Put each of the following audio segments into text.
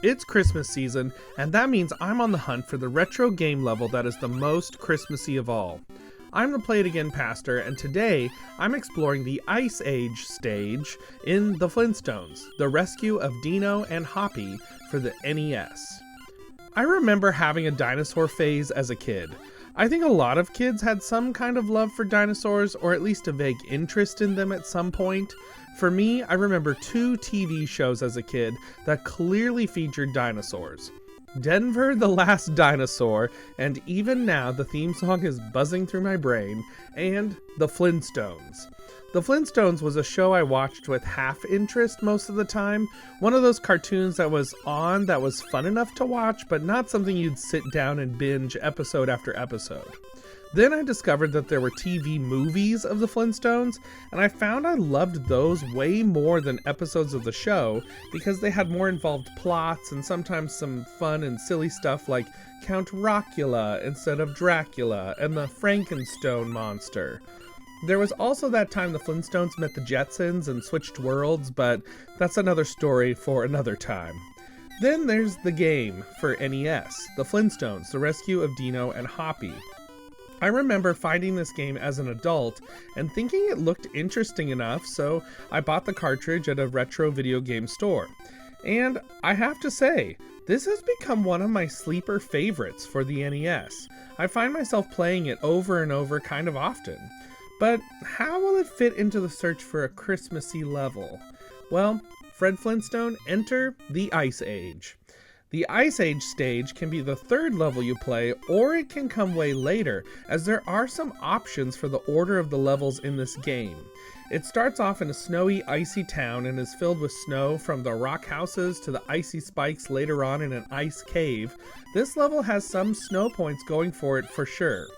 It's Christmas season, and that means I'm on the hunt for the retro game level that is the most Christmassy of all. I'm the Play It Again Pastor, and today I'm exploring the Ice Age stage in the Flintstones, the Rescue of Dino and Hoppy for the NES. I remember having a dinosaur phase as a kid. I think a lot of kids had some kind of love for dinosaurs, or at least a vague interest in them at some point. For me, I remember two TV shows as a kid that clearly featured dinosaurs. Denver the Last Dinosaur, and even now the theme song is buzzing through my brain, and The Flintstones. The Flintstones was a show I watched with half interest most of the time, one of those cartoons that was on that was fun enough to watch, but not something you'd sit down and binge episode after episode. Then I discovered that there were TV movies of the Flintstones, and I found I loved those way more than episodes of the show because they had more involved plots and sometimes some fun and silly stuff like Count Rockula instead of Dracula and the Frankenstone monster. There was also that time the Flintstones met the Jetsons and switched worlds, but that's another story for another time. Then there's the game for NES, The Flintstones, The Rescue of Dino and Hoppy. I remember finding this game as an adult and thinking it looked interesting enough, so I bought the cartridge at a retro video game store. And I have to say, this has become one of my sleeper favorites for the NES. I find myself playing it over and over kind of often. But how will it fit into the search for a Christmassy level? Well, Fred Flintstone, enter the Ice Age. The Ice Age stage can be the third level you play, or it can come way later, as there are some options for the order of the levels in this game. It starts off in a snowy, icy town and is filled with snow from the rock houses to the icy spikes later on in an ice cave. This level has some snow points going for it for sure.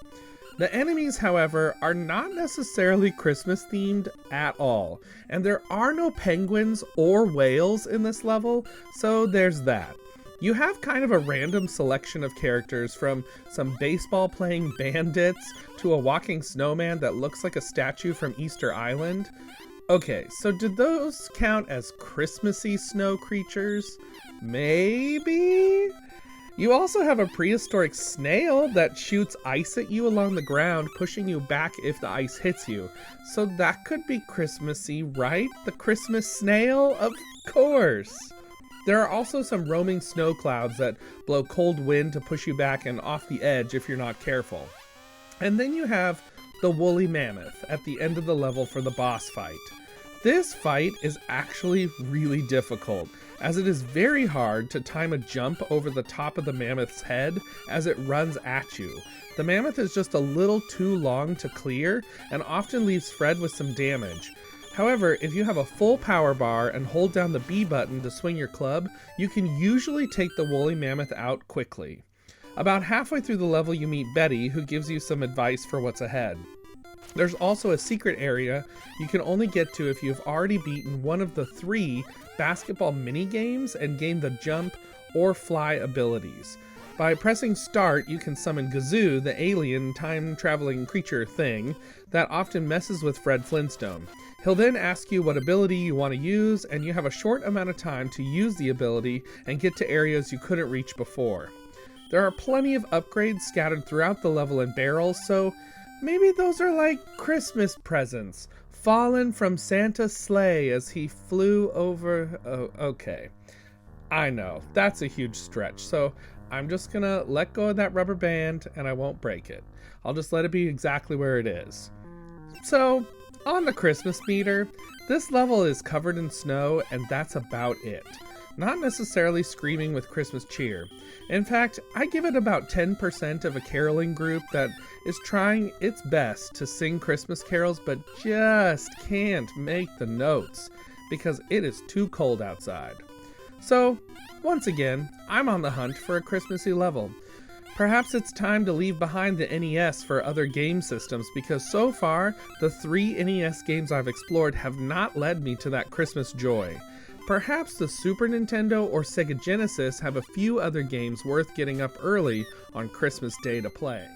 The enemies, however, are not necessarily Christmas themed at all, and there are no penguins or whales in this level, so there's that. You have kind of a random selection of characters, from some baseball-playing bandits to a walking snowman that looks like a statue from Easter Island. Okay, so did those count as Christmassy snow creatures? Maybe? You also have a prehistoric snail that shoots ice at you along the ground, pushing you back if the ice hits you. So that could be Christmassy, right? The Christmas snail? Of course! There are also some roaming snow clouds that blow cold wind to push you back and off the edge if you're not careful. And then you have the woolly mammoth at the end of the level for the boss fight. This fight is actually really difficult, as it is very hard to time a jump over the top of the mammoth's head as it runs at you. The mammoth is just a little too long to clear and often leaves Fred with some damage. However, if you have a full power bar and hold down the B button to swing your club, you can usually take the woolly mammoth out quickly. About halfway through the level you meet Betty, who gives you some advice for what's ahead. There's also a secret area you can only get to if you've already beaten one of the 3 basketball mini-games and gained the jump or fly abilities. By pressing start, you can summon Gazoo, the alien time-traveling creature thing that often messes with Fred Flintstone. He'll then ask you what ability you want to use, and you have a short amount of time to use the ability and get to areas you couldn't reach before. There are plenty of upgrades scattered throughout the level in barrels, so maybe those are like Christmas presents, fallen from Santa's sleigh as he flew over... Oh, okay. I know, that's a huge stretch, so I'm just gonna let go of that rubber band and I won't break it. I'll just let it be exactly where it is. So, on the Christmas meter, this level is covered in snow and that's about it. Not necessarily screaming with Christmas cheer. In fact, I give it about 10% of a caroling group that is trying its best to sing Christmas carols but just can't make the notes because it is too cold outside. So, once again, I'm on the hunt for a Christmassy level. Perhaps it's time to leave behind the NES for other game systems because so far, the 3 NES games I've explored have not led me to that Christmas joy. Perhaps the Super Nintendo or Sega Genesis have a few other games worth getting up early on Christmas Day to play.